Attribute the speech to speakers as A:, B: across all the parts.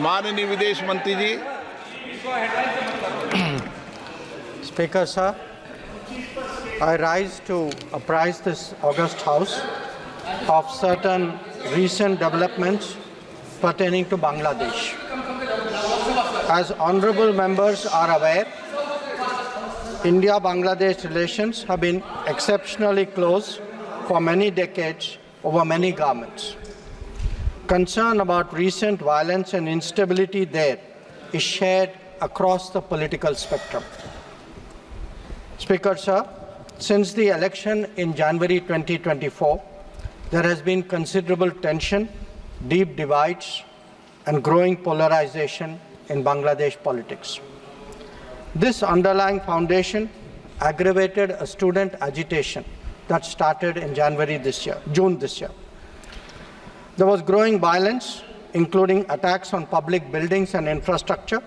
A: माननीय विदेश मंत्री जी।
B: Speaker sir, I rise to apprise this august House of certain recent developments pertaining to Bangladesh. As honorable members are aware, India-Bangladesh relations have been exceptionally close for many decades over many governments. Concern about recent violence and instability there is shared across the political spectrum. Speaker sir, since the election in January 2024, there has been considerable tension, deep divides, and growing polarization in Bangladesh politics. This underlying foundation aggravated a student agitation that started in June this year. There was growing violence, including attacks on public buildings and infrastructure,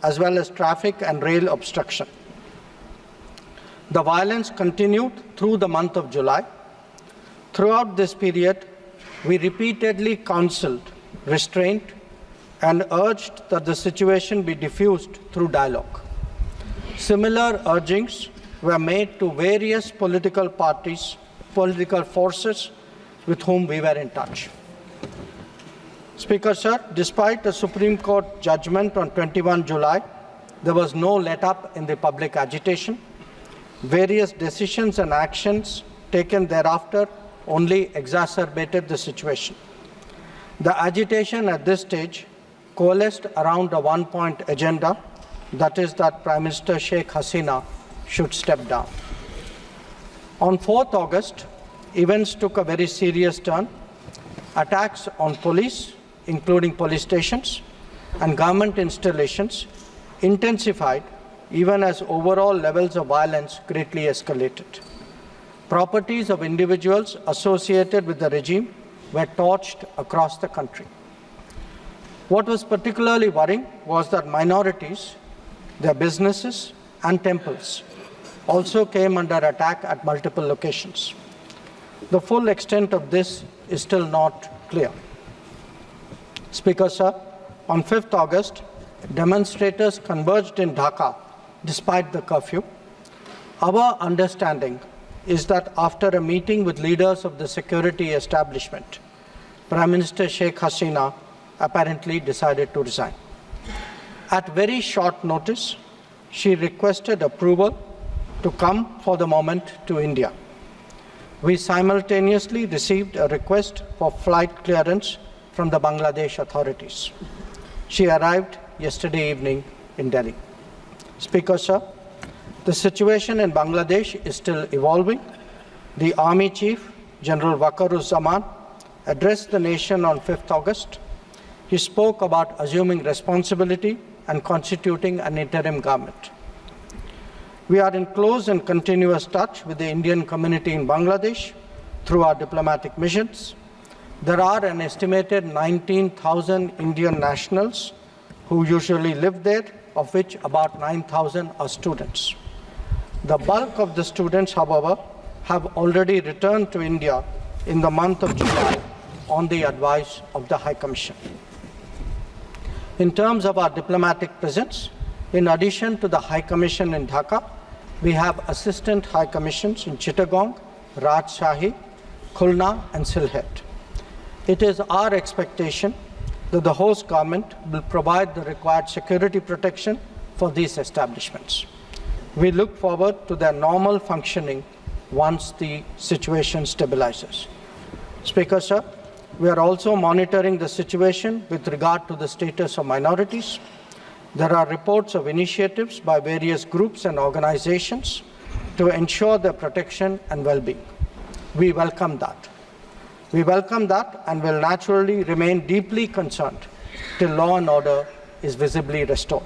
B: as well as traffic and rail obstruction. The violence continued through the month of July. Throughout this period, we repeatedly counseled restraint and urged that the situation be diffused through dialogue. Similar urgings were made to various political parties, political forces with whom we were in touch. Speaker sir, despite a Supreme Court judgment on 21 July, there was no let-up in the public agitation. Various decisions and actions taken thereafter only exacerbated the situation. The agitation at this stage coalesced around a one-point agenda, that is that Prime Minister Sheikh Hasina should step down. On 4th August, events took a very serious turn. Attacks on police, including police stations, and government installations intensified even as overall levels of violence greatly escalated. Properties of individuals associated with the regime were torched across the country. What was particularly worrying was that minorities, their businesses and temples also came under attack at multiple locations. The full extent of this is still not clear. Speaker sir, on 5th August, demonstrators converged in Dhaka despite the curfew. Our understanding is that after a meeting with leaders of the security establishment, Prime Minister Sheikh Hasina apparently decided to resign. At very short notice, she requested approval to come for the moment to India. We simultaneously received a request for flight clearance from the Bangladesh authorities. She arrived yesterday evening in Delhi. Speaker sir, the situation in Bangladesh is still evolving. The Army Chief, General Waqaruzzaman, addressed the nation on 5th August. He spoke about assuming responsibility and constituting an interim government. We are in close and continuous touch with the Indian community in Bangladesh through our diplomatic missions. There are an estimated 19,000 Indian nationals who usually live there, of which about 9,000 are students. The bulk of the students, however, have already returned to India in the month of July on the advice of the High Commission. In terms of our diplomatic presence, in addition to the High Commission in Dhaka, we have assistant High Commissions in Chittagong, Rajshahi, Khulna, and Sylhet. It is our expectation that the host government will provide the required security protection for these establishments. We look forward to their normal functioning once the situation stabilizes. Speaker sir, we are also monitoring the situation with regard to the status of minorities. There are reports of initiatives by various groups and organizations to ensure their protection and well-being. We welcome that. We welcome that and will naturally remain deeply concerned till law and order is visibly restored.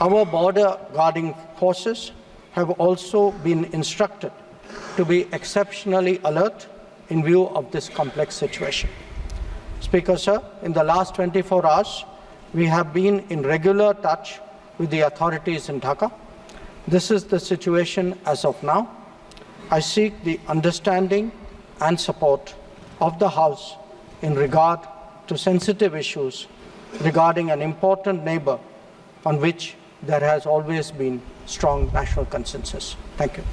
B: Our border guarding forces have also been instructed to be exceptionally alert in view of this complex situation. Speaker sir, in the last 24 hours, we have been in regular touch with the authorities in Dhaka. This is the situation as of now. I seek the understanding and support of the House in regard to sensitive issues regarding an important neighbor on which there has always been strong national consensus. Thank you.